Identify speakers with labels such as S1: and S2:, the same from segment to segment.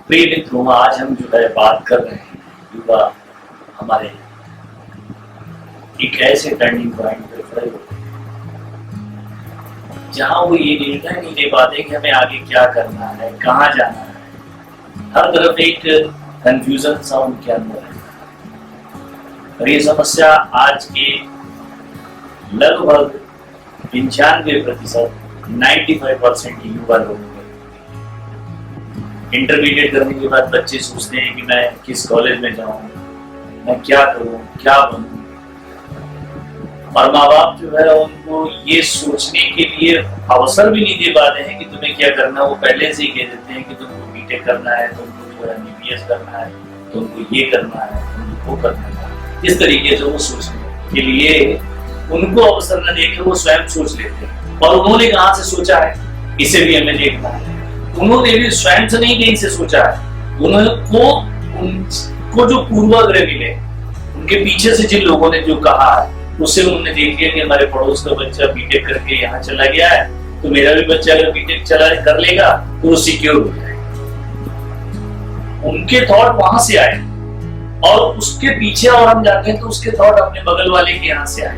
S1: प्रिय मित्रों, आज हम जो है बात कर रहे हैं युवा हमारे एक ऐसे टर्निंग पॉइंट पे खड़े होते हैं जहां वो ये निर्णय नहीं ले पाते कि हमें आगे क्या करना है, कहाँ जाना है। हर तरफ एक कंफ्यूजन सा उनके अंदर है और ये समस्या आज के लगभग 95% 95% युवा लोगों में। इंटरमीडिएट करने के बाद बच्चे सोचते हैं कि मैं किस कॉलेज में जाऊं, मैं क्या करूं, क्या बनूं, और माँ बाप जो है उनको ये सोचने के लिए अवसर भी नहीं दे पाते हैं कि तुम्हें क्या करना। वो पहले से ही कह देते हैं कि तुमको बीटेक करना है, तुमको जो है एमबीबीएस करना है, तुमको ये करना है, तुमको वो करना है। इस तरीके से वो सोचने के लिए उनको अवसर न देकर वो स्वयं सोच लेते हैं। और उन्होंने कहाँ से सोचा है, इसे भी हमें देखना है। उन्होंने भी स्वयं से नहीं कहीं से सोचा है। उनको जो पूर्वाग्रह मिले, उनके पीछे से जिन लोगों ने जो कहा है, उससे उन्होंने देख लिया कि हमारे पड़ोस का बच्चा बीटेक करके यहाँ चला गया है, तो मेरा भी बच्चा अगर बीटेक चला कर लेगा तो वो सिक्योर हो जाएगा। उनके थॉट वहां से आए और उसके पीछे और हम जाते हैं तो उसके थॉट अपने बगल वाले के यहाँ से आए।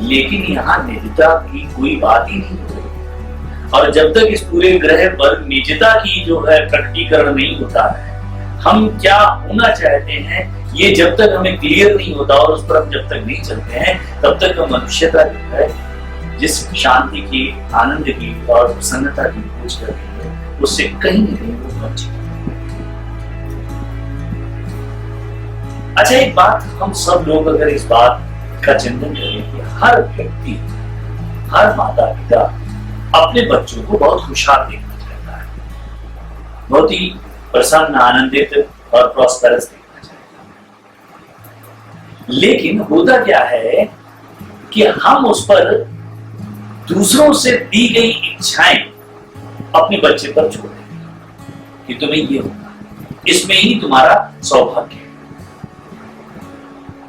S1: लेकिन यहाँ निजता की कोई बात ही नहीं हो रही। और जब तक इस पूरे ग्रह पर निजता की जो है प्रकटीकरण नहीं होता है, हम क्या होना चाहते हैं ये जब तक हमें क्लियर नहीं होता और उस पर हम जब तक नहीं चलते हैं, तब तक हम मनुष्यता जो है जिस शांति की, आनंद की और प्रसन्नता की खोज कर रही है, उससे कहीं न कहीं वो वंचित। अच्छा, एक बात हम सब लोग अगर इस बात का चिंतन करें कि हर व्यक्ति, हर माता पिता अपने बच्चों को बहुत खुशहाल देखना चाहता है, बहुत ही प्रसन्न, आनंदित और प्रॉस्पेरस देखना चाहता है। लेकिन होता क्या है कि हम उस पर दूसरों से दी गई इच्छाएं अपने बच्चे पर छोड़ देते हैं कि तुम्हें ये होगा, इसमें ही तुम्हारा सौभाग्य है।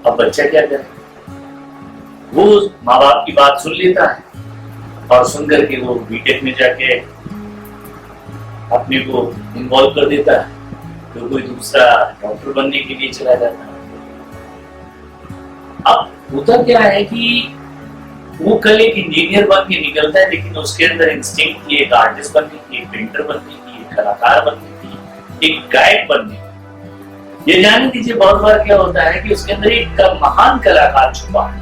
S1: अब बच्चा क्या करे? वो माँ बाप की बात सुन लेता है और सुनकर के वो बीटेक में जाके अपने को इन्वॉल्व कर देता है, तो कोई दूसरा डॉक्टर बनने के लिए चला जाता है। अब होता क्या है कि वो कल एक इंजीनियर बन के निकलता है, लेकिन उसके अंदर इंस्टिंक्ट की, एक आर्टिस्ट बनने की, एक पेंटर बनने की, एक कलाकार बनने की, एक गायक बनने की। ये जान दीजिए बहुत बार क्या होता है कि उसके अंदर एक महान कलाकार छुपा है।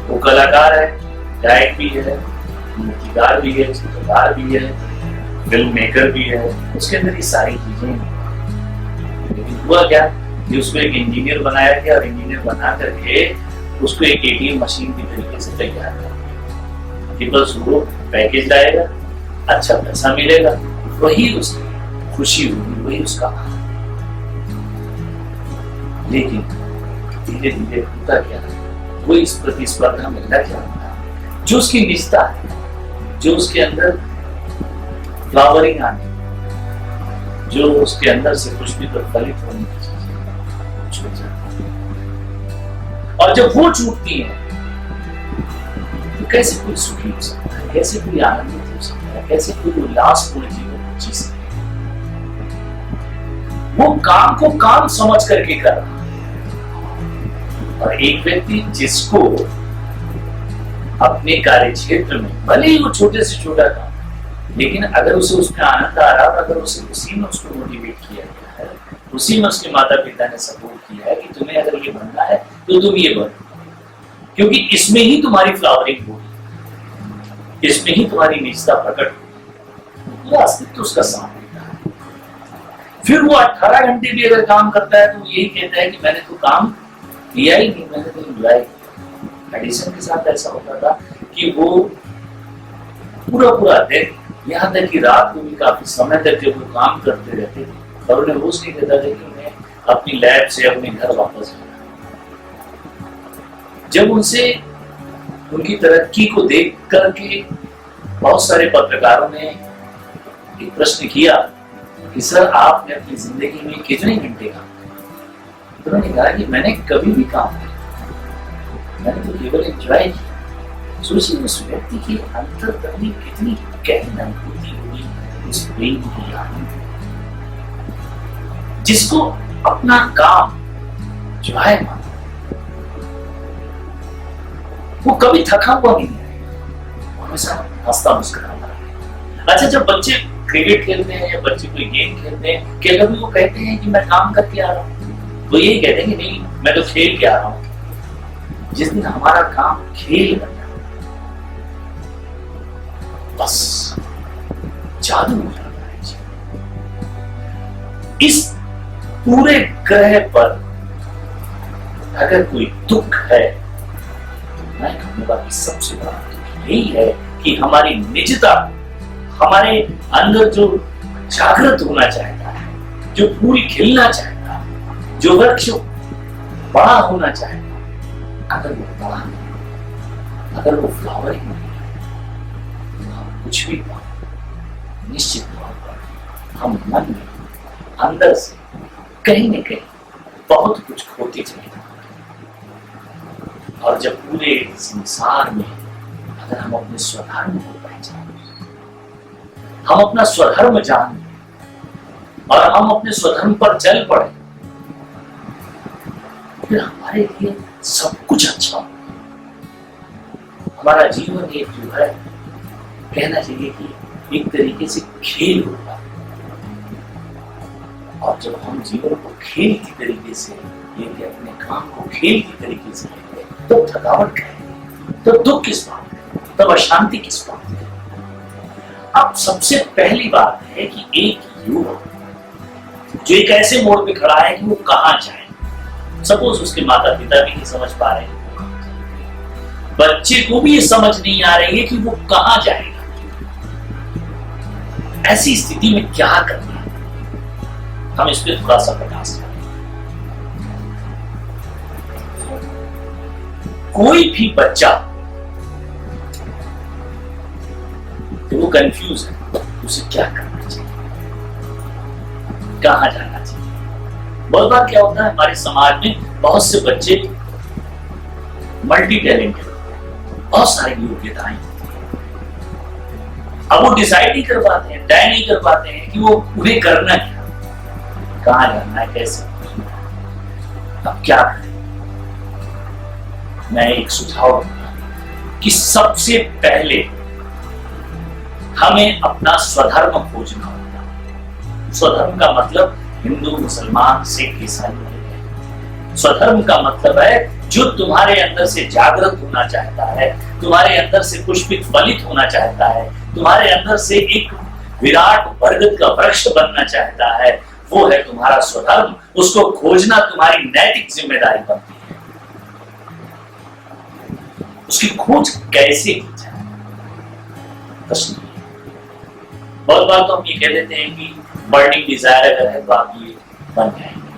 S1: वो कलाकार है, गायक भी है, मूर्तिकार भी है, चित्रकार भी है, फिल्म मेकर भी है, उसके अंदर ये सारी चीजें हैं। लेकिन हुआ क्या कि उसको एक इंजीनियर बनाया गया और इंजीनियर बना करके उसको एक एटीएम मशीन की तरीके से तैयार किया कि बस वो पैकेज लाएगा, अच्छा पैसा मिलेगा, वही उसकी खुशी होगी, वही उसका आनंद। लेकिन धीरे धीरे होता क्या है, वो इस प्रतिस्पर्धा में लग जाता है। जो उसकी निष्ठा है, जो उसके अंदर फ्लावरिंग आने, जो उसके अंदर से कुछ भी प्रफलित होने की चीजें छूट जाती है। और जब वो छूटती है तो कैसे कोई सुखी हो सकता है, कैसे कोई आनंदित हो सकता है, कैसे कोई उल्लासपूर्ण जीवन जी सकता है। वो काम को काम समझ करके कर रहा है। और एक व्यक्ति जिसको अपने कार्य क्षेत्र में, भले ही वो छोटे से छोटा काम, लेकिन अगर उसे उसमें आनंद आ रहा, अगर उसे उसी में उसको मोटिवेट किया गया है, उसी में उसके माता पिता ने सपोर्ट किया है कि तुम्हें अगर ये बनना है तो तुम ये बनो, क्योंकि इसमें ही तुम्हारी फ्लावरिंग होगी, इसमें ही तुम्हारी निजता प्रकट होगी, ये अस्तित्व उसका साथ देता है। फिर वो 18 घंटे भी अगर काम करता है तो यही कहता है कि मैंने तो काम किया ही नहीं, मैंने तो एंजॉय किया। एडिसन के साथ ऐसा होता था कि वो पूरा दिन, यहाँ तक कि रात को भी काफी समय तक जब वो काम करते रहते थे और उन्हें होश नहीं देता था कि उन्हें अपनी लैब से अपने घर वापस जाना। जब उनसे उनकी तरक्की को देख करके बहुत सारे पत्रकारों ने एक प्रश्न किया कि सर आपने अपनी जिंदगी में कितने घंटे काम किया? तो उन्होंने कहा कि मैंने कभी भी काम नहीं किया, मैंने तो केवल एंजॉय किया। सोचिए उस व्यक्ति की अंतर्गत कितनी गहरी अनुभूति होगी उस प्रेम की, आनंद। जिसको अपना काम जो है वो कभी थका हुआ नहीं है, हमेशा हंसता मुस्कुराता है। अच्छा, जब बच्चे क्रिकेट खेलते हैं या बच्चे कोई गेम खेलते हैं, क्या कभी वो कहते हैं कि मैं काम करके आ रहा हूँ? वो यही कहते हैं कि नहीं, मैं तो खेल के आ रहा हूँ। जिस दिन हमारा काम खेल बन जाता बस जादू हो जाता है जी। इस पूरे ग्रह पर अगर कोई दुख है, मैं कहूंगा कि सबसे बड़ा दुख यही है कि हमारी निजता, हमारे अंदर जो जागृत होना चाहता है, जो फूल खिलना चाहता है, जो वृक्ष बड़ा होना चाहता है, अगर वो बड़ा नहीं, अगर वो फ्लावरिंग नहीं है, तो हम कुछ भी निश्चित तौर पर हम मन में अंदर से कहीं न कहीं बहुत कुछ खोते चले जाते। और जब पूरे संसार में अगर हम अपने स्वधर्म को पहचाने, हम अपना स्वधर्म जाने और हम अपने स्वधर्म पर चल पड़े, फिर हमारे लिए सब कुछ अच्छा होगा। हमारा जीवन एक जो है, कहना चाहिए कि एक तरीके से खेल होगा। और जब हम जीवन को खेल की तरीके से लेते, अपने काम को खेल की तरीके से लेते, तो थकावट है, तो दुख किस बात है, तब अशांति किस बात है। अब सबसे पहली बात है कि एक युवा जो एक ऐसे मोड़ पे खड़ा है कि वो कहां जाए। सपोज उसके माता पिता भी नहीं समझ पा रहे हैं, बच्चे को भी ये समझ नहीं आ रही है कि वो कहां जाएगा। ऐसी स्थिति में क्या करना है, हम इस पर थोड़ा सा प्रकाश डालें। कोई भी बच्चा तो वो कंफ्यूज है, उसे क्या करना चाहिए, कहां जाना चाहिए। बहुत बार क्या होता है, हमारे समाज में बहुत से बच्चे मल्टी टैलेंटेड, बहुत सारी योग्यताएं, अब वो डिसाइड नहीं कर पाते हैं, तय नहीं कर पाते हैं कि वो उन्हें करना क्या, कहां जाना है, कैसे। अब क्या करें? मैं एक सुझाव दूंगा कि सबसे पहले हमें अपना स्वधर्म खोजना होगा। स्वधर्म का मतलब हिंदू, मुसलमान, सिख, ईसाई नहीं है। स्वधर्म का मतलब है जो तुम्हारे अंदर से जागृत होना चाहता है, तुम्हारे अंदर से पुष्पित फलित होना चाहता है, तुम्हारे अंदर से एक विराट बरगद का वृक्ष बनना चाहता है, वो है तुम्हारा स्वधर्म। उसको खोजना तुम्हारी नैतिक जिम्मेदारी बनती है। उसकी खोज कैसे की जाए, प्रश्न। बहुत बार तो हम ये कह देते हैं कि बर्निंग डिजायर अगर है तो आप ये बन जाएंगे,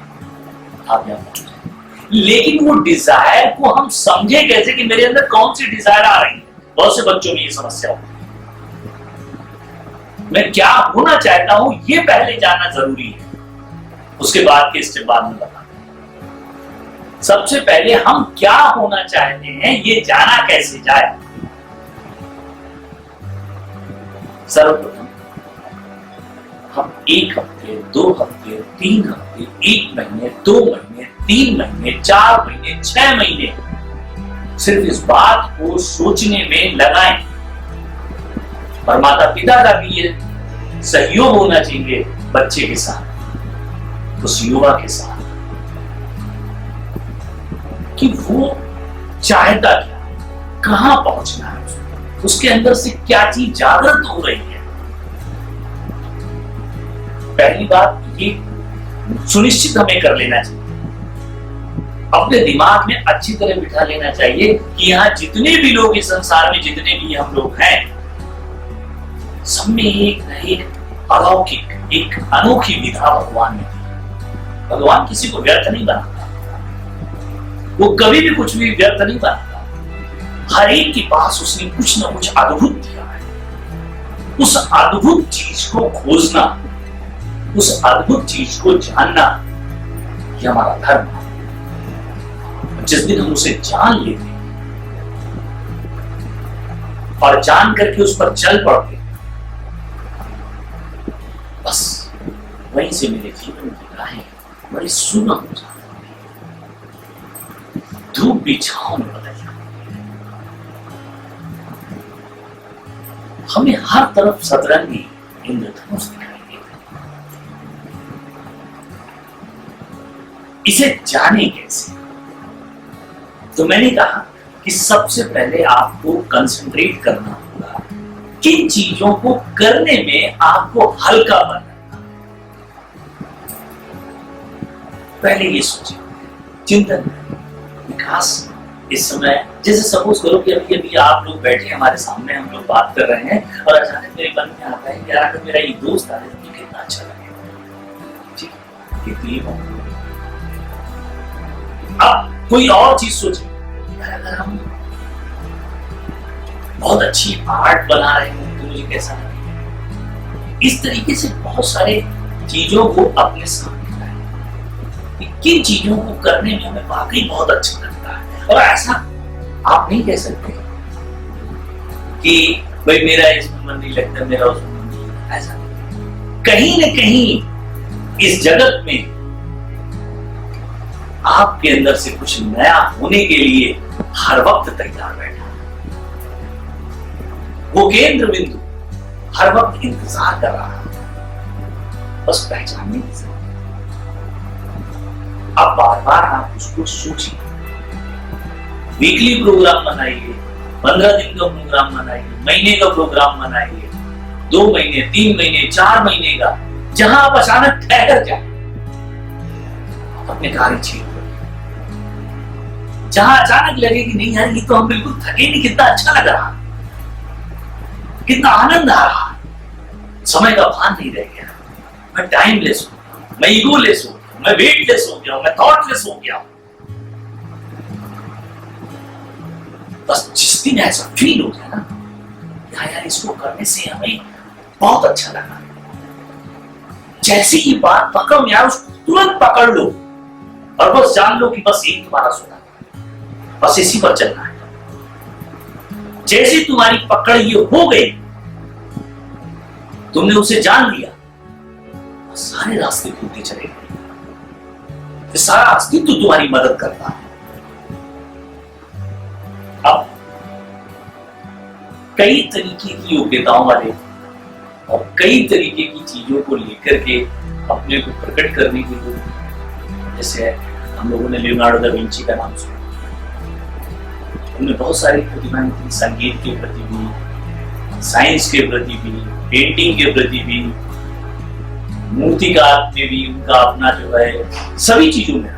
S1: आप यहाँ पहुंच जाएंगे। लेकिन वो डिजायर को हम समझे कैसे कि मेरे अंदर कौन सी डिजायर आ रही है। बहुत से बच्चों में ये समस्या होती है। मैं क्या होना चाहता हूं ये पहले जानना जरूरी है, उसके बाद के स्टेप बाद में बताना। सबसे पहले हम क्या होना चाहते हैं ये जाना कैसे जाए। सर्वप्रथम हम 1 हफ्ते, 2 हफ्ते, 3 हफ्ते, 1 महीने, 2 महीने, 3 महीने, 4 महीने, 6 महीने सिर्फ इस बात को सोचने में लगाएं। और माता पिता का भी ये सहयोग होना चाहिए बच्चे के साथ, उस युवा के साथ, कि वो चाहता क्या, कहां पहुंचना है, उसके अंदर से क्या चीज जागृत हो रही है। पहली बात ये सुनिश्चित हमें कर लेना चाहिए, अपने दिमाग में अच्छी तरह बिठा लेना चाहिए कि यहाँ जितने भी लोग इस संसार में, जितने भी हम लोग हैं, सब में एक न एक अलौकिक, एक अनोखी विधा भगवान ने दी। भगवान किसी को व्यर्थ नहीं बनाता, वो कभी भी कुछ भी व्यर्थ नहीं बनाता। हर एक के पास उसने कुछ ना कुछ अद्भुत दिया है। उस अद्भुत चीज को खोजना, उस अद्भुत चीज को जानना, ये हमारा धर्म है। जिस दिन हम उसे जान लेते और जान करके उस पर चल पड़ते, बस वहीं से मेरे जीवन की राहें बड़ी सुना हो जाता है, धूप भी छांव में बदल जाती है। हमें हर तरफ सतरंगी इंद्रधनुष दिखाई देता है। इसे जाने कैसे? तो मैंने कहा कि सबसे पहले आपको कंसंट्रेट करना होगा किन चीजों को करने में आपको हल्का बनना। पहले ये सोचिए, चिंतन, विकास। इस समय जैसे सपोज करो कि अभी अभी आप लोग बैठे हमारे सामने, हम लोग बात कर रहे हैं और अचानक मेरे मन में आता है यार अगर मेरा ये दोस्त आ जाए तो कितना अच्छा लगेगा। ठीक है, कितनी बात। अब कोई और चीज सोचे, अगर हम बहुत अच्छी आर्ट बना रहे हैं तो मुझे कैसा लगेगा। इस तरीके से बहुत सारे चीजों को अपने सामने लाएं कि किन चीजों को करने में हमें वाकई बहुत अच्छा लगता है। और ऐसा आप नहीं कह सकते कि भाई मेरा इसमें मन नहीं लगता, मेरा उसमें मन नहीं लगता। ऐसा कहीं न कहीं इस जगत में आपके अंदर से कुछ नया होने के लिए हर वक्त तैयार बैठा, वो केंद्र बिंदु हर वक्त इंतजार कर रहा है, बस पहचानने की जरूरत। अब बार बार आप उसको सोचिए, वीकली प्रोग्राम बनाइए, 15 दिन का प्रोग्राम बनाइए, महीने का प्रोग्राम बनाइए, 2 महीने, 3 महीने, 4 महीने का, जहां आप अचानक ठहर जाए अपने कार्य क्षेत्र, जहां अचानक लगे कि नहीं यार ये तो हम बिल्कुल थके नहीं, कितना अच्छा लग रहा, कितना आनंद आ रहा, समय का भान नहीं रह गया, मैं टाइमलेस हो गया, मैं ईगोलेस हो गया, मैं वेटलेस हो गया, मैं थॉटलेस हो गया। बस जिस दिन ऐसा फील हो गया ना, यार इसको करने से हमें बहुत अच्छा लगा, जैसे ही बात पकड़ में आए उसको तुरंत पकड़ लो और बस जान लो कि बस एक तुम्हारा सुना, बस इसी पर चलना है। जैसे तुम्हारी पकड़ ये हो गई, तुमने उसे जान लिया, सारे रास्ते खुलते चले गए, सारा अस्तित्व तुम्हारी मदद करता है। अब कई तरीके की योग्यताओं वाले और कई तरीके की चीजों को लेकर के अपने को प्रकट करने के लिए, जैसे हम लोगों ने लियोनार्डो दा विंची का नाम सुना, उन्हें बहुत सारी प्रतिभाएं थी, संगीत के प्रति भी, साइंस के प्रति भी, पेंटिंग के प्रति भी, मूर्तिकार में भी उनका अपना जो है सभी चीजों में,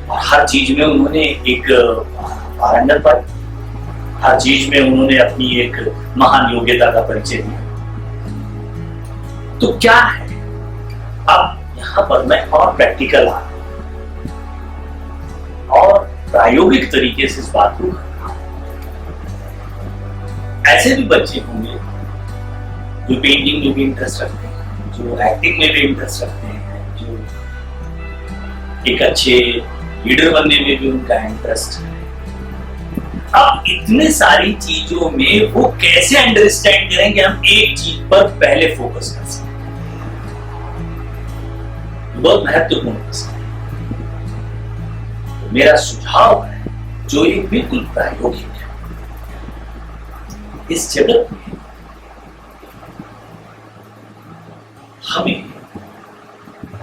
S1: और हर चीज में उन्होंने एक पारंगत पाई, हर चीज में उन्होंने अपनी एक महान योग्यता का परिचय दिया। तो क्या है, अब यहां पर मैं और प्रैक्टिकल आ रहा हूं और प्रायोगिक तरीके से इस बात को करना हूं। ऐसे भी बच्चे होंगे जो पेंटिंग में भी इंटरेस्ट रखते हैं, जो एक्टिंग में भी इंटरेस्ट रखते हैं, जो एक अच्छे लीडर बनने में भी उनका इंटरेस्ट है। अब इतने सारी चीजों में वो कैसे अंडरस्टैंड करें कि हम एक चीज पर पहले फोकस कर सकें, बहुत महत्वपूर्ण प्रश्न है। तो मेरा सुझाव है जो ये बिल्कुल प्रायोगिक है, इस जगत में हमें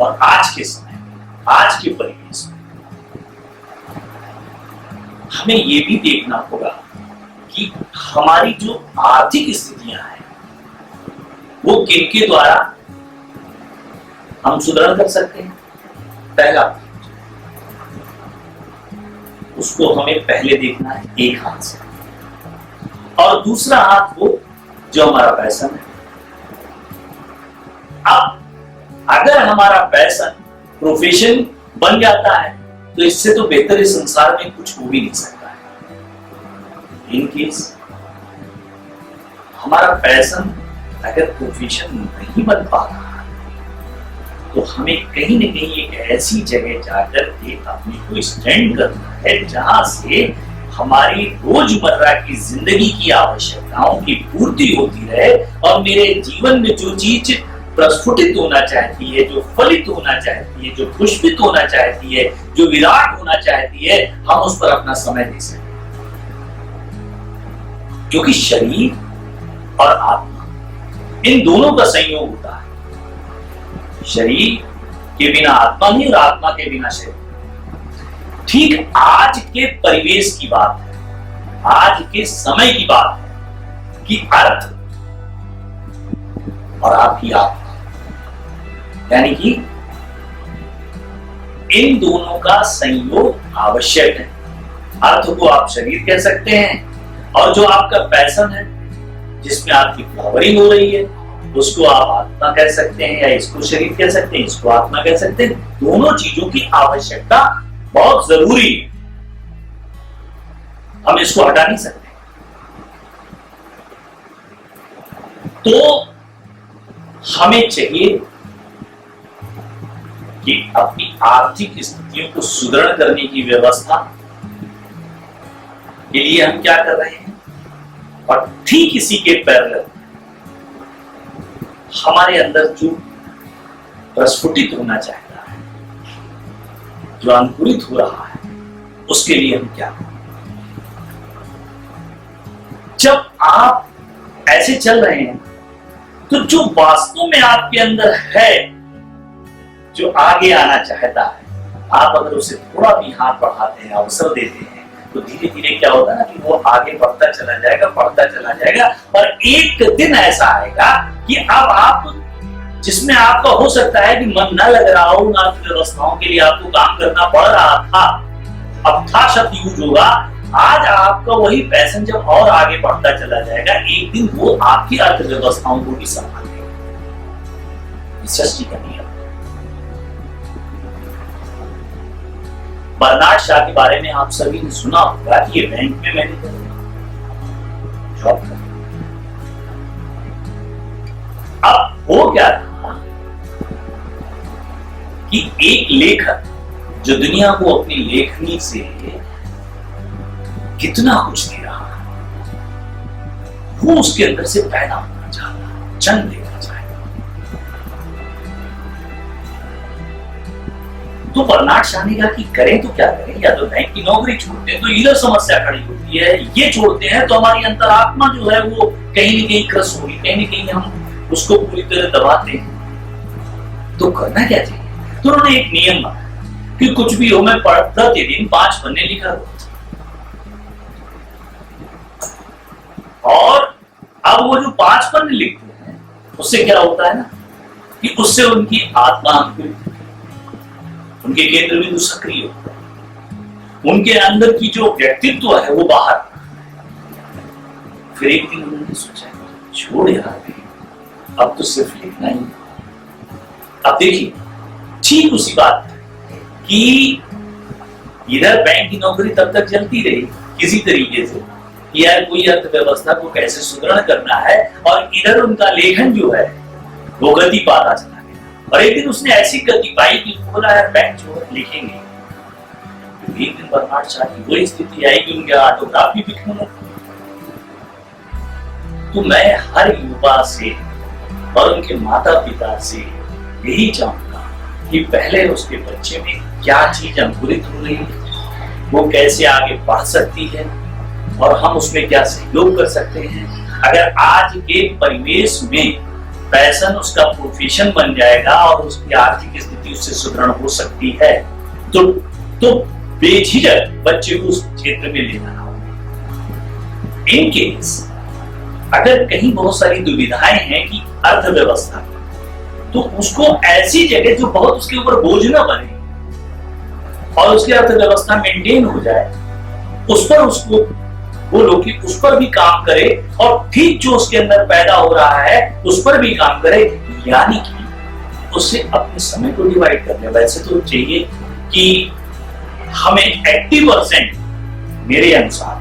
S1: और आज के समय, आज के परिवेश में हमें ये भी देखना होगा कि हमारी जो आर्थिक स्थितियां हैं वो किनके द्वारा हम सुधार कर सकते हैं। पहला, उसको हमें पहले देखना है एक हाथ से, और दूसरा हाथ वो जो हमारा पैशन है। अब अगर हमारा पैशन प्रोफेशन बन जाता है तो इससे तो बेहतर इस संसार में कुछ हो भी नहीं सकता है। इन केस हमारा पैशन अगर प्रोफेशन नहीं बन पा रहा तो हमें कहीं न कहीं एक ऐसी जगह जाकर के अपने को स्टैंड करना है जहां से हमारी रोजमर्रा की जिंदगी की आवश्यकताओं की पूर्ति होती रहे और मेरे जीवन में जो चीज प्रस्फुटित होना चाहती है, जो फलित होना चाहती है, जो पुष्पित होना चाहती है, जो विराट होना चाहती है, हम उस पर अपना समय दे सकते हैं। क्योंकि शरीर और आत्मा इन दोनों का संयोग होता है। शरीर के बिना आत्मा नहीं और आत्मा के बिना शरीर। ठीक आज के परिवेश की बात है, आज के समय की बात है कि अर्थ और आपकी आत्मा, यानी कि इन दोनों का संयोग आवश्यक है। अर्थ को आप शरीर कह सकते हैं और जो आपका पैशन है, जिसमें आपकी फ्लावरिंग हो रही है, उसको आप आत्मा कह सकते हैं, या इसको शरीर कह सकते हैं, इसको आत्मा कह सकते हैं। दोनों चीजों की आवश्यकता बहुत जरूरी है, हम इसको हटा नहीं सकते। तो हमें चाहिए कि अपनी आर्थिक स्थितियों को सुदृढ़ करने की व्यवस्था के लिए हम क्या कर रहे हैं, और ठीक इसी के पैरेलल हमारे अंदर जो प्रस्फुटित होना चाहता है, जो अंकुरित हो रहा है, उसके लिए हम क्या करें। जब आप ऐसे चल रहे हैं तो जो वास्तव में आपके अंदर है, जो आगे आना चाहता है, आप अगर उसे थोड़ा भी हाथ बढ़ाते हैं, अवसर देते हैं, तो धीरे धीरे क्या होता है ना कि वो आगे बढ़ता चला जाएगा, बढ़ता चला जाएगा। और एक दिन ऐसा आएगा कि अब आप, जिसमें आपका हो सकता है कि मन न लग रहा हो, उन अर्थव्यवस्थाओं के लिए आपको काम करना पड़ रहा था, अब था शब्द यूज होगा, आज आपका वही पैशन जब और आगे बढ़ता चला जाएगा, एक दिन वो आपकी अर्थव्यवस्थाओं को भी संभालेगा। सृष्टि का नियम। बर्नार्ड शॉ के बारे में आप सभी ने सुना होगा कि ये बैंक में मैनेजर जॉब कर। अब हो क्या रहा कि एक लेखक जो दुनिया को अपनी लेखनी से कितना कुछ दे रहा है, वो उसके अंदर से पैदा होना चाहता है, जन्म लेना चाहता है। तो बर्नार्ड शॉ ने कहा कि करें तो क्या करें, या तो बैंक की नौकरी छोड़ते हैं तो इधर समस्या खड़ी होती है, ये छोड़ते हैं तो हमारी अंतरात्मा जो है वो कहीं न कहीं क्रस होगी, कहीं न कहीं हम उसको पूरी तरह दबाते हैं। तो करना क्या चाहिए। तो उन्होंने एक नियम बनाया कि कुछ भी हो, मैं प्रतिदिन 5 पन्ने लिखा करूं। और अब वो जो 5 पन्ने लिखते हैं, उससे क्या होता है ना कि उससे उनकी आत्मा, उनके केंद्र बिंदु सक्रिय होता है, उनके अंदर की जो व्यक्तित्व है वो बाहर। फिर एक दिन उन्होंने सोचा, छोड़ यार, अब तो सिर्फ लिखना ही। अब देखिए, ठीक उसी बात कि इधर बैंक की नौकरी तब तक चलती रही किसी तरीके से, यार कोई अर्थव्यवस्था को कैसे सुदृढ़ करना है, और इधर उनका लेखन जो है वो गति पाता चला गया। और एक दिन उसने ऐसी गति पाई कि बोला यार बैंक जो है लिखेंगे। तो एक दिन बर्नार्ड शॉ की वही स्थिति आई कि उनके ऑटोग्राफ भी लिखने लगे। तो मैं हर युवा से और उनके माता पिता से यही चाहूंगा कि पहले उसके बच्चे में क्या चीज अंकुरित हो रही है, वो कैसे आगे बढ़ सकती है, और हम उसमें क्या सहयोग कर सकते हैं। अगर आज के परिवेश में पैशन उसका प्रोफेशन बन जाएगा और उसकी आर्थिक स्थिति उससे सुदृढ़ हो सकती है, तो बेझिझक बच्चे को उस क्षेत्र में ले जाना होगा। इन केस अगर कहीं बहुत सारी दुविधाएं हैं कि अर्थव्यवस्था, तो उसको ऐसी जगह जो बहुत उसके ऊपर बोझ न बने और उसकी अर्थव्यवस्था मेंटेन हो जाए, उस पर उसको बोलो कि उस पर भी काम करे, और ठीक जो उसके अंदर पैदा हो रहा है उस पर भी काम करे, यानी कि उससे अपने समय को डिवाइड कर ले। वैसे तो चाहिए कि हमें 80%, मेरे अनुसार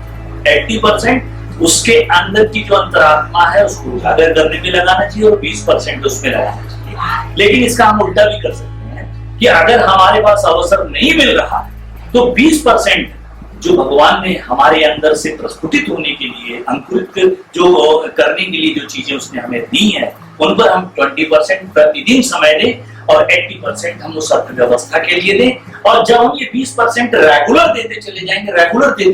S1: 80% उसके अंदर की जो अंतरात्मा है उसको उजागर करने में लगाना चाहिए और 20% उसमें लगाना चाहिए। लेकिन इसका हम उल्टा भी कर सकते हैं कि अगर हमारे पास अवसर नहीं मिल रहा है तो 20% जो भगवान ने हमारे अंदर से प्रस्फुटित होने के लिए, अंकुरित जो करने के लिए जो चीजें उसने हमें दी हैं, उन पर हम 20% प्रतिदिन समय दें और 80% हम उस अर्थव्यवस्था के लिए दें। और जब हम ये 20% रेगुलर देते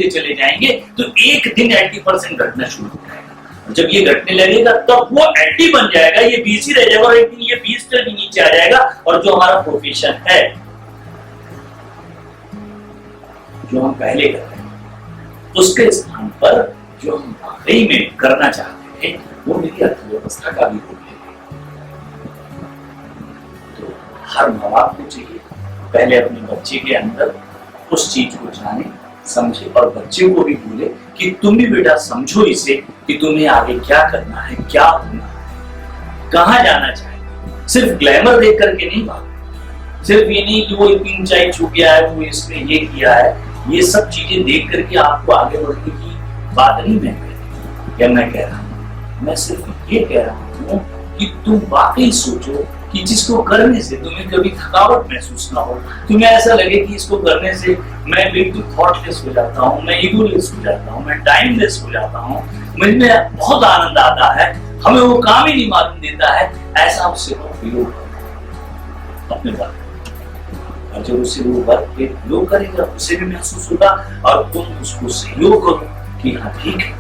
S1: चले जाएंगे तो एक दिन 80% घटना शुरू हो जाएगा। जब ये घटने लगेगा तब वो 80 बन जाएगा, ये 20 ही रह जाएगा और एक दिन ये 20 से भी नीचे आ जाएगा। और जो हमारा प्रोफेशन है, जो हम पहले कर रहे हैं, उसके स्थान पर जो हम वाकई में करना चाहते थे वो मेरी अर्थव्यवस्था का भी रूप है। तो हर माँ बाप को चाहिए पहले अपने बच्चे के अंदर उस चीज को जाने, समझे और बच्चे को भी बोले कि तुम भी बेटा समझो इसे कि तुम्हें आगे क्या करना है, क्या होना है, कहाँ जाना चाहिए। सिर्फ ग्लैमर देख करके नहीं बात, सिर्फ ये नहीं कि वो इतनी ऊंचाई छू गया है, वो इसने ये किया है, ये सब चीजें देख करके आपको आगे बढ़ने की बात नहीं मैं कह रहा हूँ। मैं सिर्फ ये कह रहा हूँ कि तुम वाकई सोचो कि जिसको करने से तुम्हें कभी थकावट महसूस ना हो, तुम्हें ऐसा लगे कि इसको करने से मैं बिल्कुल थॉटलेस हो जाता हूँ, मैं ईगोलेस हो जाता हूँ, मैं टाइमलेस हो जाता हूँ, मुझमें बहुत आनंद आता है, हमें वो काम ही नहीं मालूम देता है, ऐसा उससे उपयोग अपने बात। और जब उसे वो वर्क पे उपयोग करेगा उसे भी महसूस होगा और तुम उसको सहयोग करो कि हाँ ठीक है।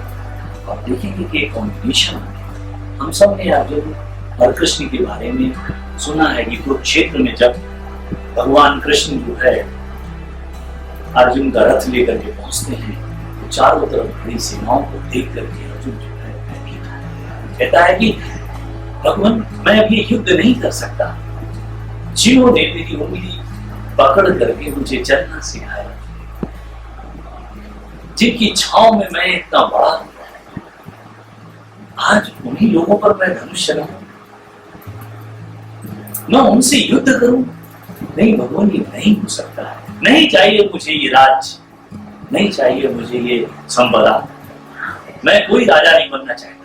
S1: और देखेंगे कि एक कॉम्बिनेशन है। हम सब ने अर्जुन और कृष्ण के बारे में सुना है कि कुरुक्षेत्र में जब भगवान कृष्ण जो है अर्जुन का रथ लेकर के पहुंचते हैं तो चारों तरफ बड़ी सेनाओं को देख करके अर्जुन जो है कहता है कि भगवान मैं अभी युद्ध नहीं कर सकता, जिन्होंने मेरी उंगली पकड़ करके मुझे चलना सिखाया, जिनकी छांव में मैं इतना बड़ा हूं, आज उन्हीं लोगों पर मैं धनुष चलाऊं, मैं उनसे युद्ध करूं? नहीं भगवान, ये नहीं हो सकता है। नहीं चाहिए मुझे ये राज्य, नहीं चाहिए मुझे ये संपदा, मैं कोई राजा नहीं बनना चाहता,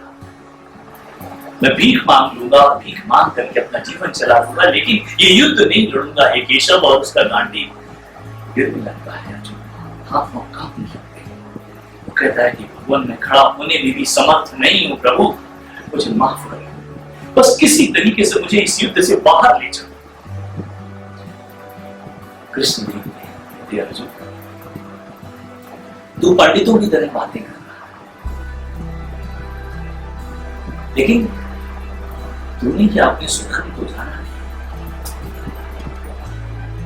S1: मैं भीख मांग लूंगा और भीख मांग करके अपना जीवन चला लूंगा, लेकिन ये युद्ध नहीं लड़ूंगा। हे केशव और उसका गांडी गिरने लगता है, हाथ में काम नहीं लगते। वो कहता है कि भगवान मैं खड़ा होने में भी समर्थ नहीं हूं, प्रभु मुझे माफ कर, बस किसी तरीके से मुझे इस युद्ध से बाहर ले चलो। कृष्ण देखते अर्जुन तू पंडितों की तरह बातें कर रहा है, लेकिन तूने क्या अपने सुधार को जाना है?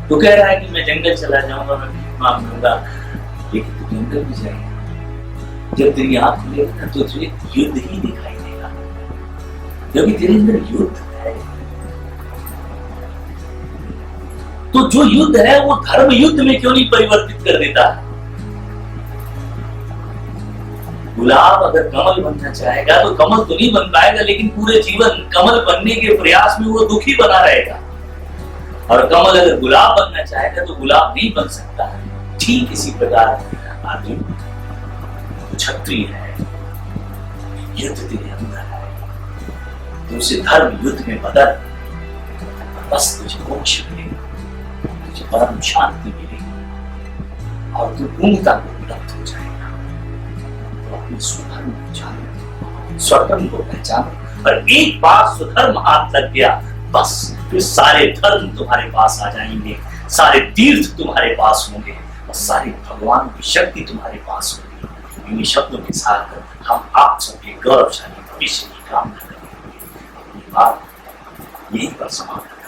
S1: तो कह रहा है कि मैं जंगल चला जाऊंगा, मैं भीख मांग लूंगा, लेकिन तू जंगल भी जाएगा, जब तेरी आंख खुलेगा तो तुझे युद्ध ही दिखाई देगा, क्योंकि तेरे अंदर युद्ध है। तो जो युद्ध है वो धर्म युद्ध में क्यों नहीं परिवर्तित कर देता? गुलाब अगर कमल बनना चाहेगा तो कमल तो नहीं बन पाएगा, लेकिन पूरे जीवन कमल बनने के प्रयास में वो दुखी बना रहेगा। और कमल अगर गुलाब बनना चाहेगा तो गुलाब नहीं बन सकता। ठीक इसी प्रकार अर्जुन क्षत्रिय है, युद्ध तेरे अंदर है, तो उसे धर्म युद्ध में बदल, बस तुझे मोक्ष मिलेगा, तुझे परम शांति मिलेगी और तू पूर्णता को प्राप्त हो जाएगा। अपने स्वधर्म को जानो, स्वधर्म को पहचानो, और एक बार स्वधर्म हाथ लग गया बस फिर सारे धर्म तुम्हारे पास आ जाएंगे, सारे तीर्थ तुम्हारे पास होंगे और सारी भगवान की शक्ति तुम्हारे पास होगी। इन्हीं शब्दों के साथ हम आप सबके गौरवशाली भविष्य की कामना करेंगे। अपनी बात यहीं पर समाप्त